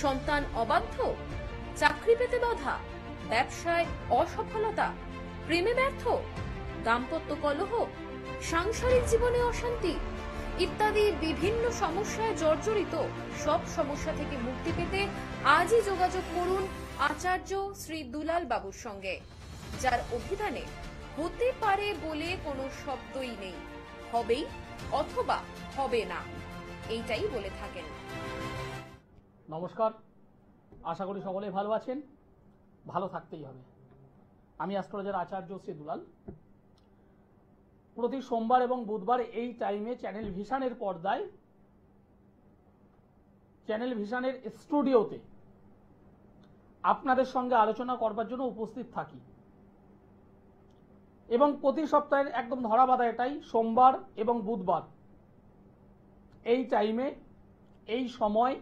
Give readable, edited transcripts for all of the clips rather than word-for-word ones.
সন্তান অবাধ্য, চাকরি পেতে বাধা, ব্যবসায় অসফলতা, প্রেমে ব্যর্থ, দাম্পত্য কলহ, সাংসারিক জীবনে অশান্তি ইত্যাদি বিভিন্ন সমস্যায় জর্জরিত। সব সমস্যা থেকে মুক্তি পেতে আজই যোগাযোগ করুন আচার্য শ্রী দুলাল বাবুর সঙ্গে, যার অভিধানে হতে পারে বলে কোনো শব্দই নেই, হবেই অথবা হবে না এইটাই বলে থাকেন। নমস্কার, আশা করি সকলেই ভালো আছেন। ভালো থাকতেই হবে। আমি অ্যাস্ট্রোলজার আচার্য শ্রী দুলাল। প্রতি সোমবার এবং বুধবার এই টাইমে চ্যানেল ভিশনের পর্দায়, চ্যানেল ভিশনের স্টুডিওতে আপনাদের সঙ্গে আলোচনা করবার জন্য উপস্থিত থাকি এবং প্রতি সপ্তাহের একদম ধরাবাঁধা এটাই, সোমবার এবং বুধবার এই টাইমে এই সময়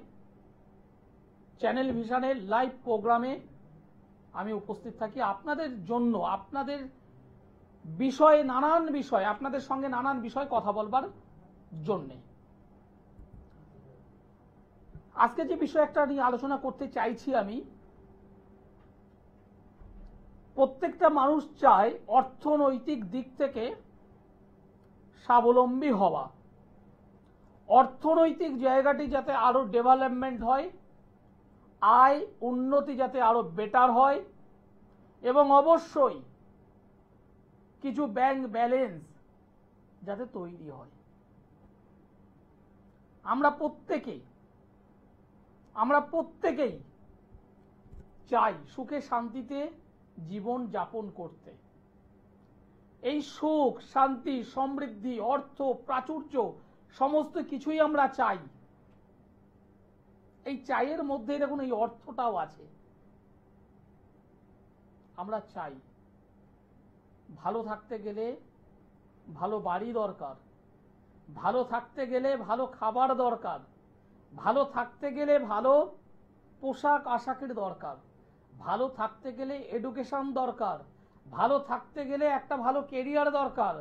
চ্যানেল ভিশনের লাইভ প্রোগ্রামে আমি উপস্থিত থাকি আপনাদের জন্য, আপনাদের বিষয়ে নানান বিষয়, আপনাদের সঙ্গে নানান বিষয় কথা বলবার জন্যে। আজকে যে বিষয় একটা নিয়ে আলোচনা করতে চাইছি, আমি প্রত্যেকটা মানুষ চায় অর্থনৈতিক দিক থেকে স্বাবলম্বী হওয়া, অর্থনৈতিক জায়গাটি যাতে আরো ডেভেলপমেন্ট হয়, আয় উন্নতি যাতে আরো বেটার হয় এবং অবশ্যই কিছু ব্যাংক ব্যালেন্স যাতে তৈরি হয়। আমরা প্রত্যেকেই চাই সুখে শান্তিতে জীবন যাপন করতে। এই সুখ, শান্তি, সমৃদ্ধি, অর্থ, প্রাচুর্য সমস্ত কিছুই আমরা চাই। এই চাইয়ের মধ্যে দেখুন এই অর্থটাও আছে। আমরা চাই ভালো থাকতে গেলে ভালো বাড়ি দরকার, ভালো থাকতে গেলে ভালো খাবার দরকার, ভালো থাকতে গেলে ভালো পোশাক আশাকের দরকার, ভালো থাকতে গেলে এডুকেশন দরকার, ভালো থাকতে গেলে একটা ভালো কেরিয়ার দরকার,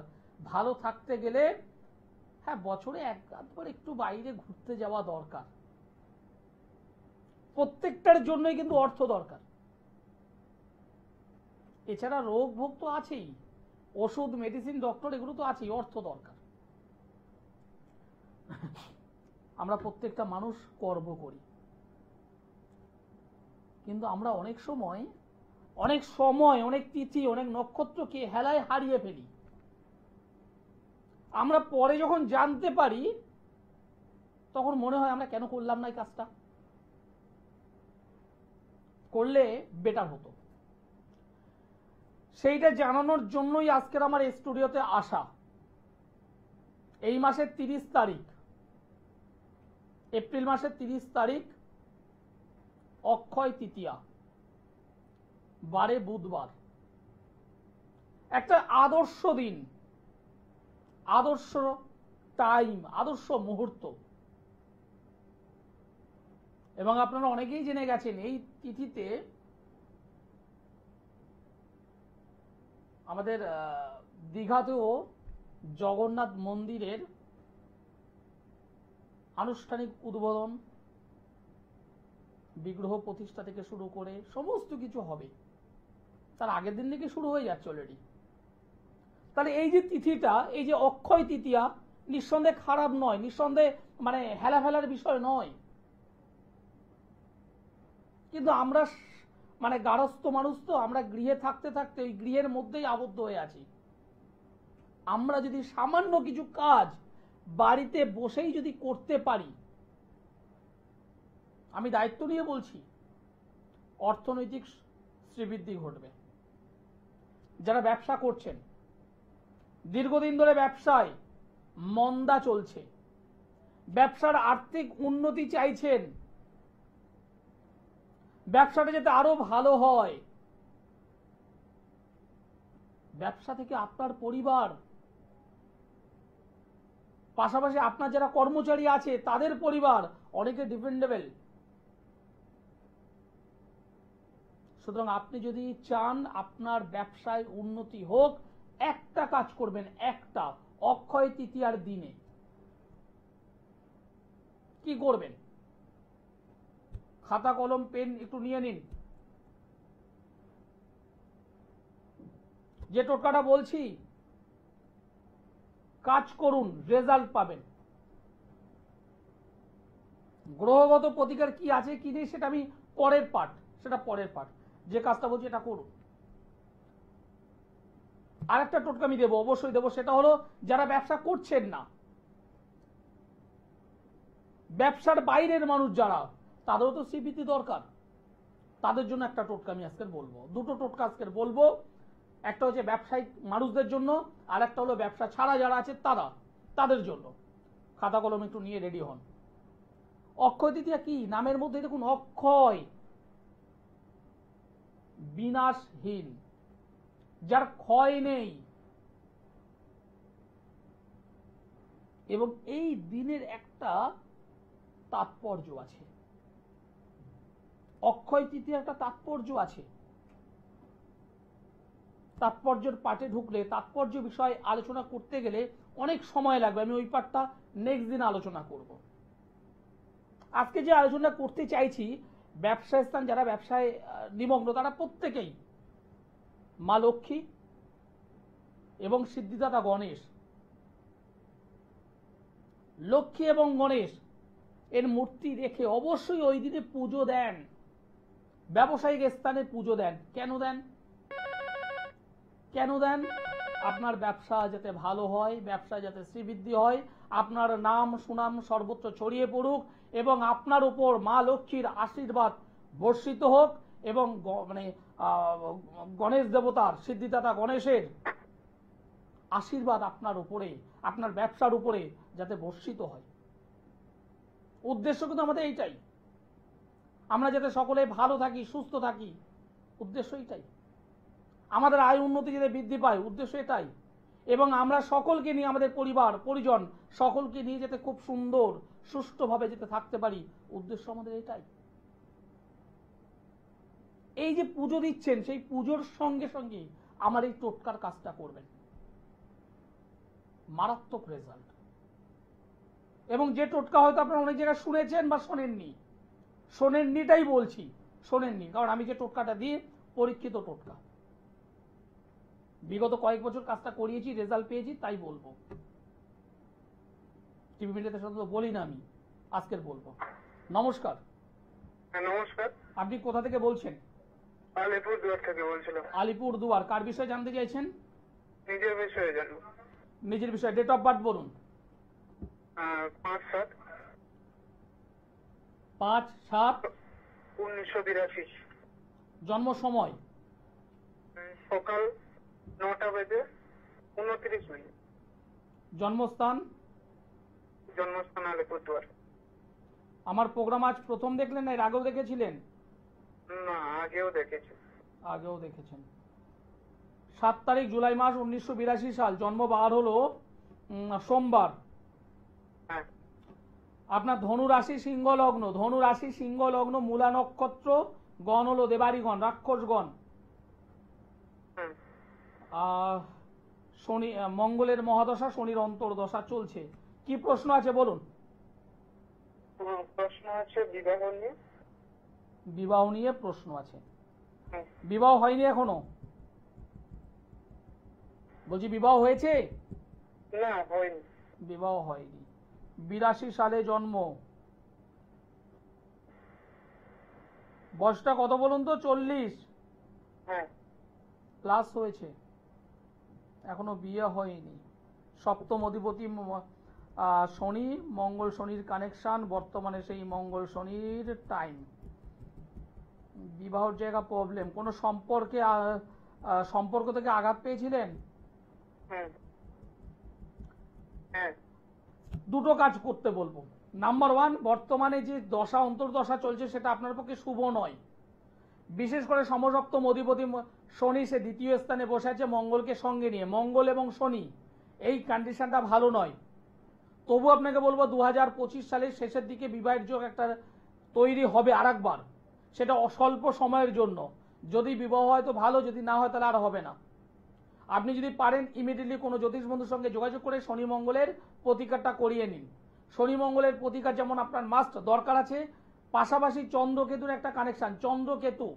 ভালো থাকতে গেলে হ্যাঁ বছরে একবার একটু বাইরে ঘুরতে যাওয়া দরকার। প্রত্যেকটার জন্যই কিন্তু অর্থ দরকার। এছাড়া রোগ ভোগ তো আছেই, ওষুধ, মেডিসিন, ডক্টর এগুলো তো আছেই, অর্থ দরকার। আমরা প্রত্যেকটা মানুষ কর্ম করি, কিন্তু আমরা অনেক সময় অনেক তিথি, অনেক নক্ষত্রকে হেলায় হারিয়ে ফেলি। আমরা পরে যখন জানতে পারি তখন মনে হয় আমরা কেন করলাম না এই কাজটা, করলে বেটার হতো। সেইটা জানানোর জন্যই আজকের আমার স্টুডিওতে আসা। এই মাসের 30 তারিখ, এপ্রিল মাসের 30 তারিখ অক্ষয় তৃতীয়া, বারে বুধবার, একটা আদর্শ দিন, আদর্শ টাইম, আদর্শ মুহূর্ত। এবং আপনারা অনেকেই জেনে গেছেন এই তিথিতে আমাদের দীঘাতেও জগন্নাথ মন্দিরের আনুষ্ঠানিক উদ্বোধন, বিগ্রহ প্রতিষ্ঠা থেকে শুরু করে সমস্ত কিছু হবে। তার আগের দিন থেকে শুরু হয়ে যাচ্ছে অলরেডি। তাহলে এই যে তিথিটা, এই যে অক্ষয় তৃতীয়া, নিঃসন্দেহে খারাপ নয়, নিঃসন্দেহে মানে হেলা ফেলার বিষয় নয়, কিন্তু আমরা মানে গারস্থ মানুষ তো, আমরা গৃহে থাকতে থাকতে ওই গৃহের মধ্যেই আবদ্ধ হয়ে আছি। আমরা যদি সামান্য কিছু কাজ বাড়িতে বসেই যদি করতে পারি, আমি দায়িত্ব নিয়ে বলছি, অর্থনৈতিক শ্রীবৃদ্ধি ঘটবে। যারা ব্যবসা করছেন, দীর্ঘদিন ধরে ব্যবসায় মন্দা চলছে, ব্যবসার আর্থিক উন্নতি চাইছেন, ব্যবসাটা যাতে আরো ভালো হয়, ব্যবসা থেকে আপনার পরিবার, পাশাপাশি আপনার যারা কর্মচারী আছে তাদের পরিবার অনেকে ডিপেন্ডেবল। সুতরাং আপনি যদি চান আপনার ব্যবসায় উন্নতি হোক, একটা কাজ করবেন, একটা অক্ষয় তৃতীয়ার দিনে। কি করবেন? খাতা কলম পেন একটু নিয়ে নিন। যে টোটকাটা বলছি কাজ করুন, রেজাল্ট পাবেন। গ্রহগত প্রতিকার কি আছে কি নেই সেটা আমি পরের পার্ট, যে কাজটা বলছি এটা করুন। আরেকটা টোটকা আমি দেবো, অবশ্যই দেবো, সেটা হলো যারা ব্যবসা করছেন না, ব্যবসার বাইরের মানুষ যারা, তাদেরও তো সিবিতি দরকার। তাদের জন্য একটা টোটকা আমি আজকে বলবো, দুটো টোটকা আজকে বলবো। একটা হচ্ছে ব্যবসায়িক মানুষদের জন্য, আর একটা হলো ব্যবসা ছাড়া যারা আছে তাদের জন্য। খাতা কলম একটু নিয়ে রেডি হন। অক্ষয় তৃতীয়া কি? নামের মধ্যে দেখুন অক্ষয়, বিনাশহীন, যার ক্ষয় নেই। এবং এই দিনের একটা তাৎপর্য আছে, অক্ষয় তৃতীয়া একটা তাৎপর্য আছে। তাৎপর্যের পাঠে ঢুকলে, তাৎপর্য বিষয় আলোচনা করতে গেলে অনেক সময় লাগবে। আমি ওই পাঠটা নেক্সট দিন আলোচনা করব। আজকে যে আলোচনা করতে চাইছি, ব্যবসা স্থান যারা ব্যবসায় নিমগ্ন তারা প্রত্যেকেই মা লক্ষ্মী এবং সিদ্ধিদাতা গণেশ, লক্ষ্মী এবং গণেশ এর মূর্তি রেখে অবশ্যই ওই দিনে পুজো দেন। ব্যবসায়িক স্থানে পুজো দেন। কেন দেন? আপনার ব্যবসা যাতে ভালো হয়, ব্যবসা যাতে শ্রীবৃদ্ধি হয়, আপনার নাম সুনাম সর্বত্র ছড়িয়ে পড়ুক এবং আপনার উপর মা লক্ষ্মীর আশীর্বাদ বর্ষিত হোক এবং গণেশ দেবতার, সিদ্ধিদাতা গণেশের আশীর্বাদ আপনার উপরে, আপনার ব্যবসার উপরে যাতে বর্ষিত হয়। উদ্দেশ্য কিন্তু আমাদের এইটাই, আমরা যাতে সকলে ভালো থাকি, সুস্থ থাকি, উদ্দেশ্য এইটাই। আমাদের আয় উন্নতি যাতে বৃদ্ধি পায়, উদ্দেশ্য এটাই। এবং আমরা সকলকে নিয়ে, আমাদের পরিবার পরিজন সকলকে নিয়ে যাতে খুব সুন্দর সুষ্ঠুভাবে যেতে থাকতে পারি, উদ্দেশ্য আমাদের এটাই। এই যে পুজো দিচ্ছেন, সেই পুজোর সঙ্গে সঙ্গে আমার এই টোটকার কাজটা করবেন, মারাত্মক রেজাল্ট। এবং যে টোটকা হয়তো আপনারা অনেক জায়গায় শুনেছেন বা শোনেননিটাই বলছি, শোনেননি, কারণ আমি যে টোটকাটা দিয়ে পরীক্ষিত টোটকা, বিগত কয়েক বছর কাজটা করিয়েছি, রেজাল্ট পেয়েছি, তাই বলবো। টিভি মিডিয়াতে সাধারণত বলি না, আমি আজকের বলবো। নমস্কার। নমস্কার। আপনি কোথা থেকে বলছেন? আলিপুরদুয়ার থেকে বলছিলাম। আলিপুরদুয়ার। কার বিষয়ে জানতে চাইছেন? নিজের বিষয়ে জানবো। নিজের বিষয়ে। ডেট অফ বার্থ বলুন। 5/7/1982। জন্ম সময়? সকাল 9টা বেজে 29 মিনিট। জন্মস্থান? জন্মস্থান আলিপুরদুয়ার। আমার প্রোগ্রাম আজ প্রথম দেখলেন না এর আগেও দেখেছিলেন? না, আগেও দেখেছি। আগেও দেখেছেন। 7 তারিখ জুলাই মাস 1982 সাল, জন্ম বার হলো সোমবার। হ্যাঁ। আপনার ধনু রাশি সিংহ লগ্ন, ধনু রাশি সিংহ লগ্ন, মূলা নক্ষত্র, গণ হলো দেবাড়িগণ, রাক্ষসগণ। শনি, মঙ্গলের মহাদশা, শনির অন্তর্দশা চলছে। কি প্রশ্ন আছে বলুন? প্রশ্ন আছে বিবাহ নিয়ে। বিবাহ নিয়ে প্রশ্ন আছে। বিবাহ হয়নি এখনো? বলছি বিবাহ হয়েছে? না, হয়নি। বিবাহ হয়নি। 82 সালে জন্ম। বয়সটা কত বলুন তো? 40? হ্যাঁ। প্লাস হয়েছে, এখনো বিয়ে হয়নি। সপ্তম অধিপতি শনি, মঙ্গল শনির কানেকশন, বর্তমানে সেই মঙ্গল শনির টাইম। বিবাহের জায়গা প্রবলেম। কোনো সম্পর্ক থেকে আঘাত পেয়েছিলেন? হ্যাঁ। দুটো কাজ করতে বলবো। নাম্বার 1, বর্তমানে যে দশা অন্তর্দশা চলছে সেটা আপনার পক্ষে শুভ নয়। বিশেষ করে সমসপ্তম অধিপতি শনি, সে দ্বিতীয় স্থানে বসে আছে মঙ্গলকে সঙ্গে নিয়ে। মঙ্গল এবং শনি এই কন্ডিশনটা ভালো নয়। তবু আপনাকে বলবো 2025 সালের শেষের দিকে বিবাহের যোগ একটা তৈরি হবে আরেকবার। সেটা অস্বল্প সময়ের জন্য। যদি বিবাহ হয় তো ভালো, যদি না হয় তাহলে আর হবে না। আপনি যদি পারেন ইমিডিয়েটলি কোনো জ্যোতিষ বন্ধুর সঙ্গে যোগাযোগ করে শনি মঙ্গলের প্রতিকারটা করিয়ে নিন। শনি মঙ্গলের প্রতিকার যেমন আপনার মাস্ট দরকার আছে, পাশাপাশি চন্দ্রকেতুর একটা কানেকশন, চন্দ্রকেতু,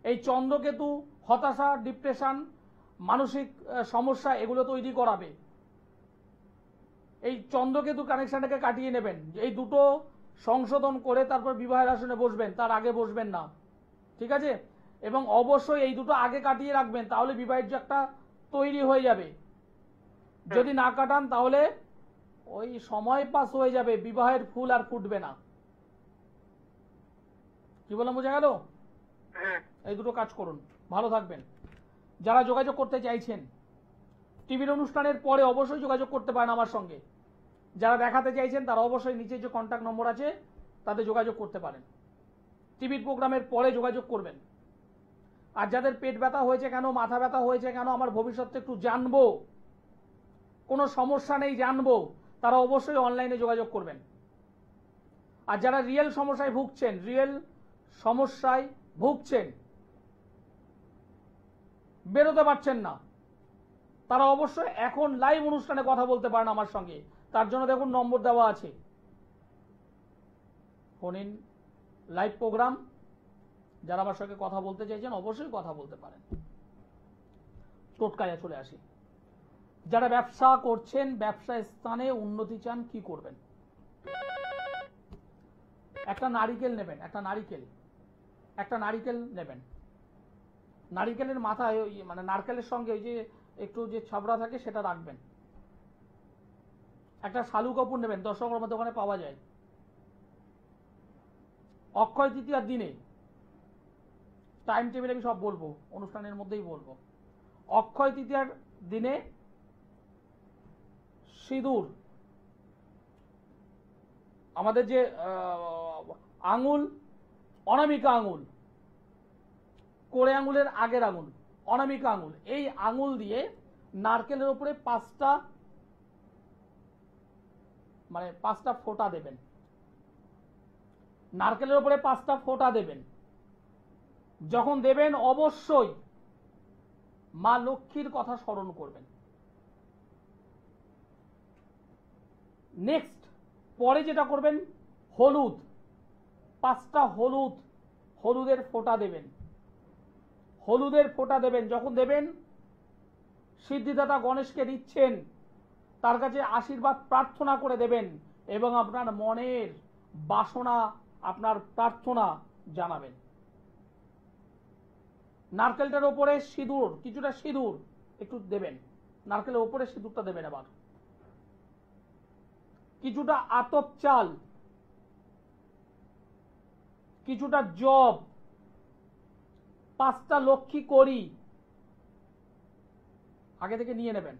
এই চন্দ্রকেতু হতাশা, ডিপ্রেশন, মানসিক সমস্যা এগুলো তৈরি করাবে। এই চন্দ্রকেতু কানেকশনটাকে কাটিয়ে নেবেন, এই দুটো সংশোধন করে তারপর বিবাহের আসনে বসবেন, তার আগে বসবেন না, ঠিক আছে? এবং অবশ্যই এই দুটো আগে কাটিয়ে রাখবেন, তাহলে বিবাহের যে একটা তৈরি হয়ে যাবে। যদি না কাটান তাহলে ওই সময় পাস হয়ে যাবে, বিবাহের ফুল আর ফুটবে না। কি বললাম, বোঝা গেল? হ্যাঁ এই দুটো কাজ করুন, ভালো থাকবেন। যারা যোগাযোগ করতে চাইছেন টিভির অনুষ্ঠানের পরে অবশ্যই যোগাযোগ করতে পারেন আমার সঙ্গে। যারা দেখাতে চাইছেন তারা অবশ্যই নিচে যে কন্ট্যাক্ট নম্বর আছে তাতে যোগাযোগ করতে পারেন। টিভির প্রোগ্রামের পরে যোগাযোগ করবেন। আর যাদের পেট ব্যথা হয়েছে কেন, মাথা ব্যথা হয়েছে কেন, আমার ভবিষ্যতে একটু জানবো, কোনো সমস্যা নেই জানবো, তারা অবশ্যই অনলাইনে যোগাযোগ করবেন। আর যারা রিয়েল সমস্যায় ভুগছেন, বেরোতে পারছেন না, তারা অবশ্যই এখন লাইভ অনুষ্ঠানে কথা বলতে পারেন আমার সঙ্গে। তার জন্য দেখুন নম্বর দেওয়া আছে, ফোন ইন লাইভ প্রোগ্রাম। যারা আমার সঙ্গে কথা বলতে চাইছেন অবশ্যই কথা বলতে পারেন। টোটকায় চলে আসি। যারা ব্যবসা করছেন, ব্যবসা স্থানে উন্নতি চান, কি করবেন? একটা নারিকেল নেবেন, নারিকেলের মাথায় মানে নারকেলের সঙ্গে ওই যে একটু যে ছাবড়া থাকে সেটা রাখবেন। একটা শালু কাপড় নেবেন, 10 টাকার মধ্যে ওখানে পাওয়া যায়। অক্ষয় তৃতীয়ার দিনে, টাইম টেবিল আমি সব বলবো, অনুষ্ঠানের মধ্যেই বলবো। অক্ষয় তৃতীয়ার দিনে সিঁদুর, আমাদের যে আঙুল, অনামিকা আঙুল, কোড়ে আঙুলের আগের আঙুল, অনামিকা আঙুল, এই আঙুল দিয়ে নারকেলের উপরে 5টা ফোঁটা দেবেন। নারকেলের উপরে 5টা ফোঁটা দেবেন। যখন দেবেন অবশ্যই মা লক্ষ্মীর কথা স্মরণ করবেন। নেক্সট, পরে যেটা করবেন, হলুদ, 5টা হলুদের ফোঁটা দেবেন। যখন দেবেন, সিদ্ধিদাতা গণেশকে দিচ্ছেন, তার কাছে আশীর্বাদ প্রার্থনা করে দেবেন এবং আপনার মনের বাসনা, আপনার প্রার্থনা জানাবেন। নারকেলটার উপরে সিঁদুর, কিছুটা সিঁদুর একটু দেবেন, নারকেলের উপরে সিঁদুরটা দেবেন। আবার কিছুটা আতপ চাল, কিছুটা জব, 5টা লক্ষ্মী করি আগে থেকে নিয়ে নেবেন।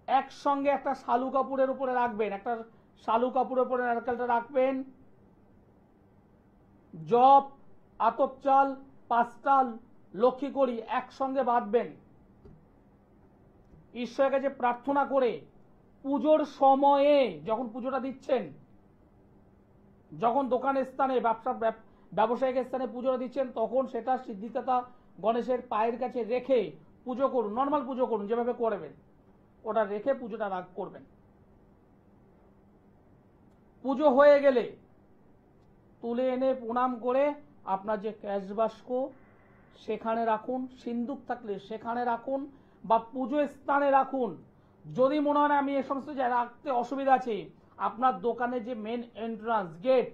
একসঙ্গে একটা শালু কাপড়ের উপরে রাখবেন, নারকেলটা রাখবেন। জব, আতপ চাল, 5টা লক্ষ্মী করি একসঙ্গে বাঁধবেন। ঈশ্বরের কাছে প্রার্থনা করে পুজোর সময়ে, যখন পুজোটা দিচ্ছেন, যখন দোকানের স্থানে, ব্যবসায়িক স্থানে পুজোটা দিচ্ছেন, তখন সেটা সিদ্ধিদাতা গণেশের পায়ের কাছে রেখে পুজো করুন। নর্মাল পুজো করুন যেভাবে করবেন, ওটা রেখে পুজোটা করবেন। পুজো হয়ে গেলে তুলে এনে প্রণাম করে আপনার যে ক্যাশ বাস্ক সেখানে রাখুন, সিন্দুক থাকলে সেখানে রাখুন বা পুজো স্থানে রাখুন। যদি মনে হয় আমি এই সমস্ত জায়গায় রাখতে অসুবিধা আছে, আপনার দোকানে যে মেন এন্ট্রান্স গেট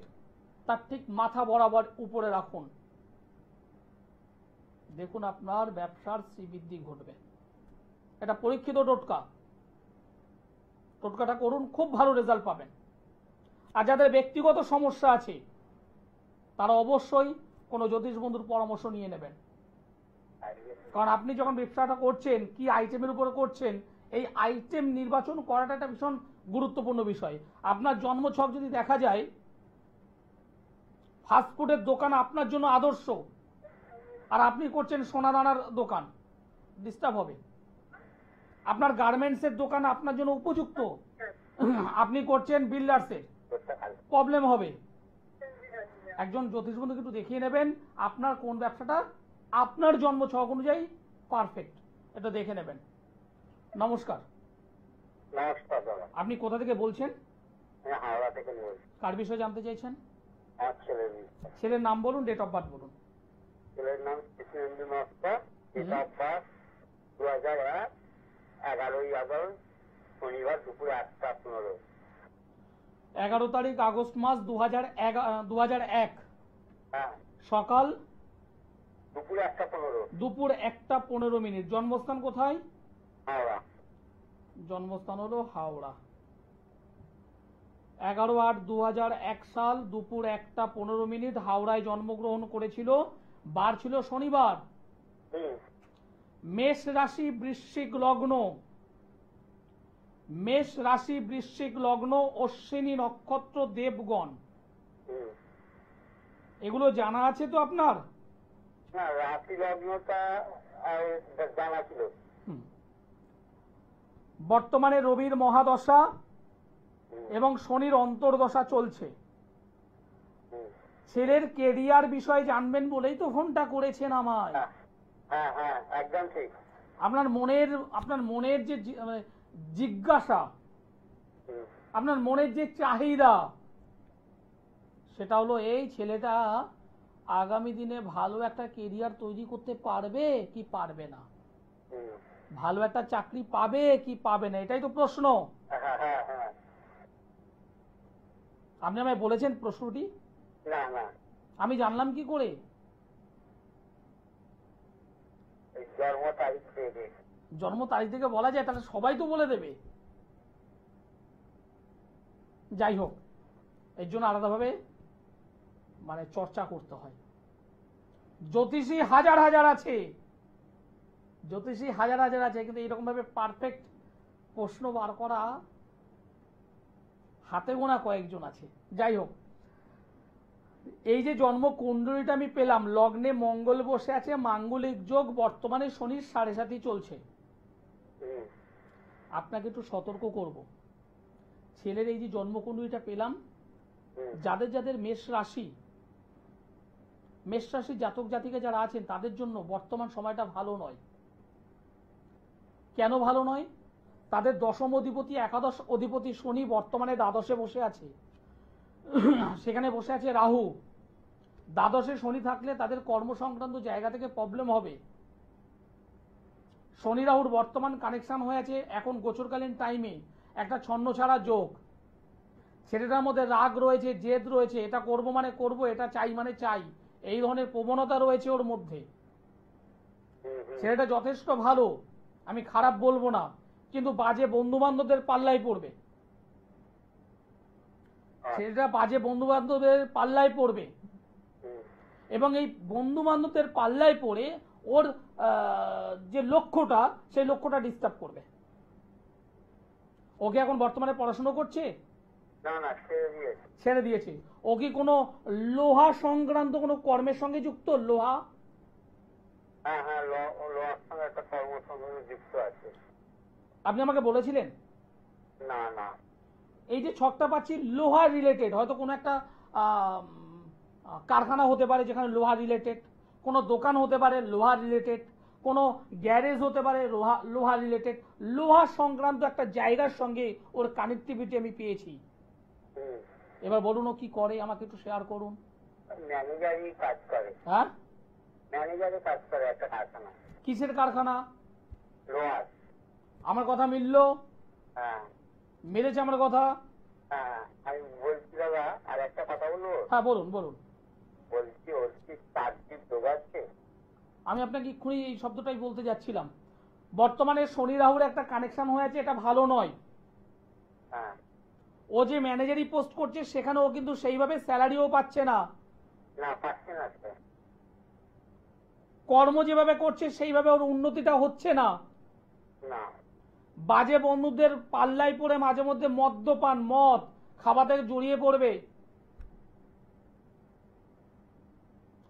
তার ঠিক মাথা বরাবর উপরে রাখুন। দেখুন আপনার ব্যবসার শ্রীবৃদ্ধি ঘটবে। এটা পরীক্ষিত টোটকাটা করুন, খুব ভালো রেজাল্ট পাবেন। আর যাদের ব্যক্তিগত সমস্যা আছে তারা অবশ্যই কোনো জ্যোতিষ বন্ধুর পরামর্শ নিয়ে নেবেন। কারণ আপনি যখন ব্যবসাটা করছেন, কি আইটেমের উপরে করছেন, এই আইটেম নির্বাচন করাটা একটা ভীষণ গুরুত্বপূর্ণ বিষয়। আপনার জন্মছক যদি দেখা যায় ফাস্টফুডের দোকান আপনার জন্য আদর্শ, আর আপনি করছেন সোনাদানার দোকান, ডিস্টার্ব হবে। আপনার গার্মেন্টসের দোকান আপনার জন্য উপযুক্ত, আপনি করছেন বিল্ডার্সের, প্রবলেম হবে। একজন জ্যোতিষ বন্ধুকে একটু দেখিয়ে নেবেন আপনার কোন ব্যবসাটা আপনার জন্মছক অনুযায়ী পারফেক্ট, এটা দেখে নেবেন। নমস্কার। নমস্কার দাদা। আপনি কোথা থেকে বলছেন? আমি হাওড়া থেকে বলছি। কার বিষয়ে জানতে চাইছেন? আমার ছেলের বিষয়ে। ছেলের নাম বলুন, ডেট অফ বার্থ বলুন। ছেলের নাম Krishnendu Naskar, date of birth 2001, 11ই আগস্ট, শনিবার দুপুর 8:15। 11 তারিখ আগস্ট মাস 2001 হ্যাঁ, সকাল দুপুর 1:15। দুপুর 1:15। জন্মস্থান কোথায়? হাওড়া। জন্মস্থান হলো হাওড়া। 11/8/2001 সাল দুপুর 1:15 হাওড়ায় জন্মগ্রহণ করেছিল। বার ছিল শনিবার। হুম, মেষ রাশি বৃশ্চিক লগ্ন, মেষ রাশি বৃশ্চিক লগ্ন, অশ্বিনী নক্ষত্র, দেবগণ। হুম। এগুলো জানা আছে তো আপনার? না, রাশি লগ্নটা জানা ছিল। হুম। বর্তমানে রবির মহাদশা এবং শনির অন্তর্দশা চলছে। হুম। ছেলের কেরিয়ার বিষয়ে জানবেন বলেই তো ফোনটা করেছেন আমায়। হ্যাঁ, হ্যাঁ, হ্যাঁ, একদম ঠিক। আপনার মনের যে জিজ্ঞাসা, হুম, আপনার মনের যে চাহিদা, সেটা হলো এই ছেলেটা আগামী দিনে ভালো একটা কেরিয়ার তৈরি করতে পারবে কি পারবে না, হুম। ভালো একটা চাকরি পাবে কি পাবে না, এটাই তো প্রশ্ন। হ্যাঁ, হ্যাঁ, হ্যাঁ। আপনি আমায় বলেছেন প্রশ্নটি, না, না, আমি জানলাম কি করে? এই জন্ম তারিখ পেয়ে। জন্ম তারিখ থেকে বলা যায়, তাহলে সবাই তো বলে দেবে। যাই হোক, এর জন্য আলাদাভাবে চর্চা করতে হয়। জ্যোতিষী হাজার হাজার আছে, জ্যোতিষী হাজার হাজার আছে, কিন্তু এইরকম ভাবে পারফেক্ট প্রশ্ন বার করা হাতে গোনা কয়েকজন আছে। যাই হোক, এই যে জন্ম কুণ্ডলীটা আমি পেলাম, লগ্নে মঙ্গল বসে আছে, মাঙ্গলিক যোগ, বর্তমানে শনির 7.5 চলছে। হুম, আপনাকে একটু সতর্ক করব, ছেলের এই যে জন্মকুণ্ডলীটা পেলাম, হুম, যাদের যাদের মেষ রাশি জাতক জাতিকা যারা আছেন, তাদের জন্য বর্তমান সময়টা ভালো নয়। কেন ভালো নয়? তাদের দশম অধিপতি, একাদশ অধিপতি শনি বর্তমানে দ্বাদশে বসে আছে। সেখানে বসে আছে রাহু। দ্বাদশে শনি থাকলে তাদের কর্ম সংক্রান্ত জায়গা থেকে প্রবলেম হবে। শনি রাহুর বর্তমান কানেকশন হয়ে আছে এখন গোচরকালীন টাইমে একটা ছন্নছাড়া যোগ। ছেলেটার মধ্যে রাগ রয়েছে, জেদ রয়েছে, এটা করব মানে করব, এটা চাই মানে চাই, এই ধরনের প্রবণতা রয়েছে ওর মধ্যে। ছেলেটা যথেষ্ট ভালো, আমি খারাপ বলবো না, কিন্তু বাজে বন্ধু বান্ধবদের পাল্লায় পড়বে। ছেলেটা বাজে বন্ধু বান্ধবের পাল্লায় পড়বে, এবং এই বন্ধু বান্ধবদের পাল্লায় পড়ে ওর যে লক্ষ্যটা, সেই লক্ষ্যটা ডিস্টার্ব করবে। ওকে এখন বর্তমানে পড়াশোনা করছে? না, না, ছেড়ে দিয়েছে। ও কি কোনো লোহা সংক্রান্ত কোনো কর্মের সঙ্গে যুক্ত? লোহা? হ্যাঁ, হ্যাঁ, লোহার সঙ্গে একটা কর্মসঙ্গে যুক্ত আছে। আপনি আমাকে বলেছিলেন। না, না, এই যে ছকটা পাচ্ছি লোহা রিলেটেড, হয়তো কোনো একটা কারখানা হতে পারে যেখানে লোহা রিলেটেড, কোনো দোকান হতে পারে লোহা রিলেটেড, কোনো গ্যারেজ হতে পারে লোহা রিলেটেড, লোহা সংক্রান্ত একটা জায়গার সঙ্গে ওর কানেক্টিভিটি আমি পেয়েছি। এবার বলুন ও কি করে, আমাকে একটু শেয়ার করুন। ম্যানেজারই কাজ করে। হ্যাঁ, ম্যানেজারই কাজ করে একটা কারখানা। কিসের কারখানা? লোহার। আমার কথা মিলল? হ্যাঁ, মেরেছে আমার কথা? হ্যাঁ, আমি বলছি দাদা, আর একটা কথা বলবো? হ্যাঁ বলুন বলুন। বলছি ওর কি চাকরির যোগাচ্ছে? আমি আপনাকে এক্ষুনি এই শব্দটাই বলতে যাচ্ছিলাম। বর্তমানে শনি রাহুর একটা কানেকশন হয়ে আছে, এটা ভালো নয়। হ্যাঁ। ও যে ম্যানেজারি পোস্ট করছে সেখানে ও কিন্তু সেইভাবে স্যালারিও পাচ্ছে না। না, পাচ্ছে না স্যার। কর্ম যেভাবে করছে সেইভাবে ওর উন্নতিটা হচ্ছে না। না। বাজে বন্ধুদের পাল্লায় পড়ে মাঝে মধ্যে মদ্যপান, মদ খাওয়া থেকে জড়িয়ে পড়বে।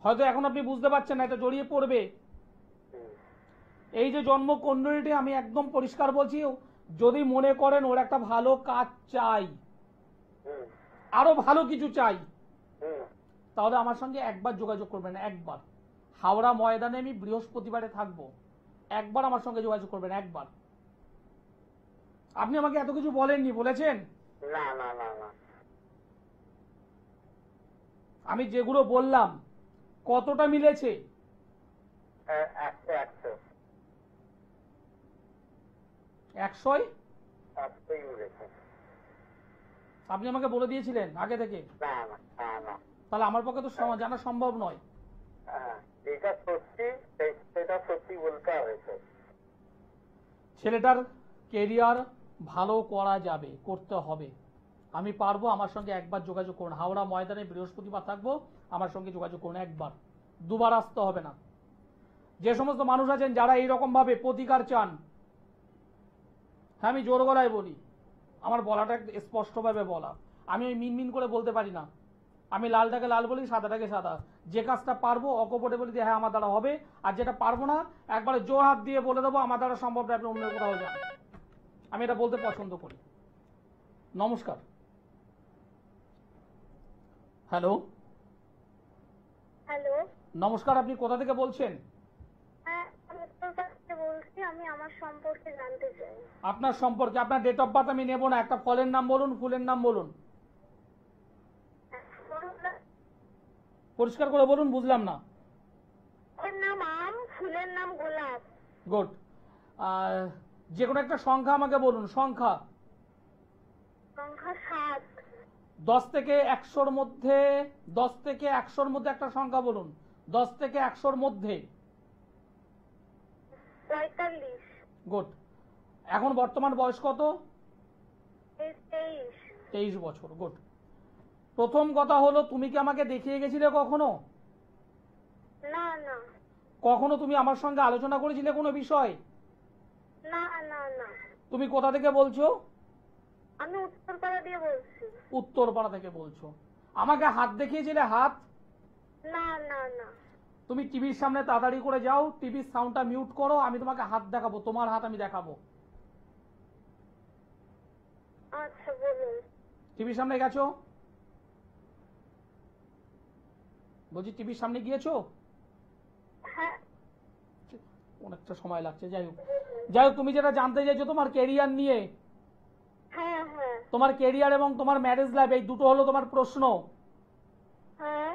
হয়তো এখন আপনি বুঝতে পারছেন না, এটা জড়িয়ে পড়বে। এই যে জন্ম কুণ্ডলীটি আমি একদম পরিষ্কার বলছি, যদি মনে করেন ওর একটা ভালো কাজ চাই, আরো ভালো কিছু চাই, তাহলে আমার সঙ্গে একবার যোগাযোগ করবেন। একবার হাওড়া ময়দানে আমি বৃহস্পতিবারে থাকবো, একবার আমার সঙ্গে যোগাযোগ করবেন। একবার। আপনি আমাকে এত কিছু বলেননি, বলেছেন? না, না, না, না। আমি যেগুলো বললাম কতটা মিলেছে? 100 মিলেছে। আপনি আমাকে বলে দিয়েছিলেন আগে থেকে? না না না না, তাহলে আমার পক্ষে তো জানা সম্ভব নয়। যেটা সত্যি সেটা সত্যি বলতে হয়েছে। ছেলেটার কেরিয়ার ভালো করা যাবে, করতে হবে। আমি পারবো, আমার সঙ্গে একবার যোগাযোগ করুন। হাওড়া ময়দানে বৃহস্পতিবার থাকবো, আমার সঙ্গে যোগাযোগ করুন। একবার, দুবার আসতে হবে না। যে সমস্ত মানুষ আছেন যারা এইরকম ভাবে প্রতিকার চান, হ্যাঁ আমি জোর গলায় বলি, আমার বলাটা স্পষ্টভাবে বলা। আমি ওই মিনমিন করে বলতে পারি না। আমি লালটাকে লাল বলি, সাদাটাকে সাদা। যে কাজটা পারবো অকপটে বলি হ্যাঁ আমার দ্বারা হবে, আর যেটা পারবো না একবারে জোর হাত দিয়ে বলে দেবো আমার দ্বারা সম্ভব না, আপনি অন্য কোথাও যান। আমি এটা বলতে পছন্দ করি। নমস্কার। হ্যালো। হ্যালো, নমস্কার, আপনি কোথা থেকে বলছেন? হ্যাঁ আমি উত্তরপাড়া থেকে বলছি। আমি আমার সম্পর্কে জানতে চাই। আপনার সম্পর্কে? আপনার ডেট অফ বার্থ আমি নেব না, একটা ফলের নাম বলুন, ফুলের নাম বলুন, পরিষ্কার করে বলুন, বুঝলাম না। ওর নাম আম, ফুলের নাম গোলাপ। গুড। যে কোনো একটা সংখ্যা আমাকে বলুন, সংখ্যা। সংখ্যা 7। 10 থেকে 100-র মধ্যে, 10 থেকে 100-র মধ্যে একটা সংখ্যা বলুন। 10 থেকে 100-র মধ্যে। 45। গুড। এখন বর্তমান বয়স কত? 23। 23 বছর। গুড। প্রথম কথা হলো, তুমি কি আমাকে দেখিয়ে গেছিলে কখনো? না না কখনো তুমি আমার সঙ্গে আলোচনা করেছিলে কোনো বিষয়? না না না, তুমি কোথা থেকে বলছো? আমি উত্তরপাড়া দিয়ে বলছি। উত্তরপাড়া থেকে বলছো। আমাকে হাত দেখিয়েছিলে? হাত? না না না। তুমি টিভির সামনে তাড়াতাড়ি করে যাও, টিভির সাউন্ডটা মিউট করো, আমি তোমাকে হাত দেখাবো, তোমার হাত আমি দেখাবো। আচ্ছা বলুন। টিভির সামনে গেছো? বলছি টিভির সামনে গিয়েছো? হ্যাঁ অনেকটা সময় লাগছে। যাই হোক, তুমি যেটা জানতে চাইছো তোমার কেরিয়ার নিয়ে, হ্যাঁ হ্যাঁ তোমার কেরিয়ার এবং তোমার ম্যারেজ লাইফ, এই দুটো হলো তোমার প্রশ্ন। হ্যাঁ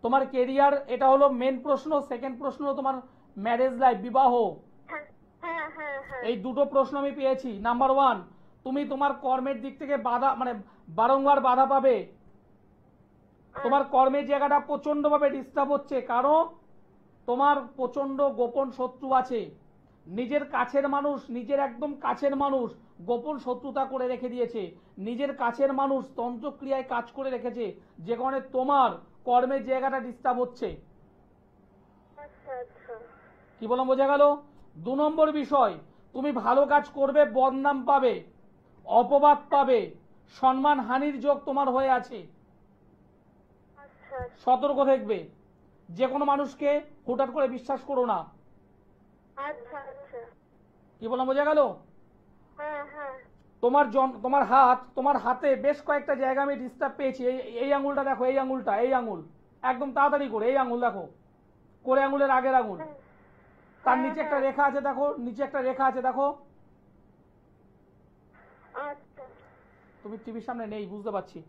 তোমার কেরিয়ার এটা হলো মেন প্রশ্ন, সেকেন্ড প্রশ্ন হলো তোমার ম্যারেজ লাইফ, বিবাহ। হ্যাঁ হ্যাঁ হ্যাঁ হ্যাঁ। এই দুটো প্রশ্ন আমি পেয়েছি। নাম্বার 1, তুমি তোমার কর্মের দিক থেকে বাধা, মানে বারংবার বাধা পাবে। তোমার কর্মের জায়গাটা প্রচন্ড ভাবে ডিস্টার্ব হচ্ছে, কারণ তোমার প্রচন্ড গোপন শত্রু আছে। নিজের কাছের মানুষ, নিজের একদম কাছের মানুষ গোপন শত্রুতা করে রেখে দিয়েছে। নিজের কাছের মানুষ তন্ত্রক্রিয়ায় কাজ করে রেখেছে, যে কারণে তোমার কর্মের জায়গাটা ডিস্টার্ব হচ্ছে। আচ্ছা আচ্ছা। কি বললাম, বোঝা গেল? 2 নম্বর বিষয়, তুমি ভালো কাজ করবে, বদনাম পাবে, অপবাদ পাবে, সম্মান হানির যোগ তোমার হয়ে আছে। আচ্ছা সতর্ক থাকবে। যে কোনো মানুষকে হুটহাট করে বিশ্বাস করো না। আচ্ছা আচ্ছা। কি বললাম, বোঝা গেল? হ্যাঁ হ্যাঁ। তোমার হাতে বেশ কয়েকটা জায়গা আমি ডিস্টার্ব পেয়েছি। এই আঙুলটা দেখো, এই আঙুলটা, এই আঙুল একদম তাড়াতাড়ি করে, এই আঙুল দেখো, করে আঙুলের আগের আঙুল, তার নিচে একটা রেখা আছে দেখো, নিচে একটা রেখা আছে দেখো। আচ্ছা। তুমি টিভির সামনে নেই, বুঝতে পারছি।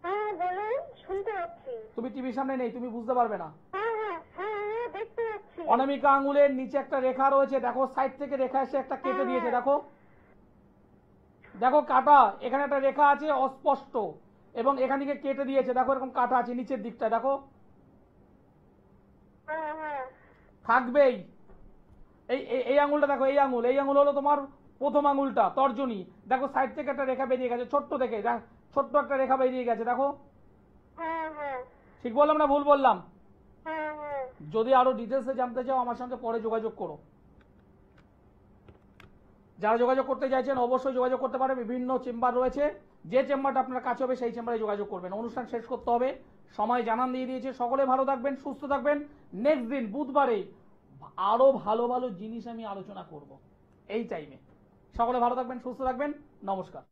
হ্যাঁ বলুন, শুনতে পাচ্ছি। তুমি টিভির সামনে নেই, তুমি বুঝতে পারবে না। হ্যাঁ হ্যাঁ হ্যাঁ হ্যাঁ, দেখতে পাচ্ছি। অনামিকা আঙুলের নিচে একটা রেখা রয়েছে দেখো, সাইড থেকে রেখা এসে একটা কেটে দিয়েছে দেখো, দেখো কাটা, এখানে একটা রেখা আছে অস্পষ্ট, এবং এখান থেকে কেটে দিয়েছে দেখো, এরকম কাটা আছে নিচের দিকটা দেখো। হ্যাঁ হ্যাঁ। থাকবেই। এই আঙুলটা দেখো, এই আঙুল হলো তোমার প্রথম আঙুলটা, তর্জনী। দেখো সাইড থেকে একটা রেখা বেরিয়ে গেছে, ছোট্ট থেকে, ছোট্ট একটা রেখা বেরিয়ে গেছে দেখো। হ্যাঁ হ্যাঁ ঠিক বললাম না ভুল বললাম? হ্যাঁ হ্যাঁ। যদি আরো ডিটেলসে জানতে চাও আমার সঙ্গে পরে যোগাযোগ করো। যারা যোগাযোগ করতে চাইছেন অবশ্যই যোগাযোগ করতে পারে, বিভিন্ন চেম্বার রয়েছে, যে চেম্বারটা আপনার কাছে হবে সেই চেম্বারে যোগাযোগ করবেন। অনুষ্ঠান শেষ করতে হবে, সময় জানান দিয়ে দিয়েছে। সকলে ভালো থাকবেন, সুস্থ থাকবেন। নেক্সট দিন বুধবারে আরো ভালো ভালো জিনিস আমি আলোচনা করব এই টাইমে। সকলে ভালো থাকবেন, সুস্থ থাকবেন। নমস্কার।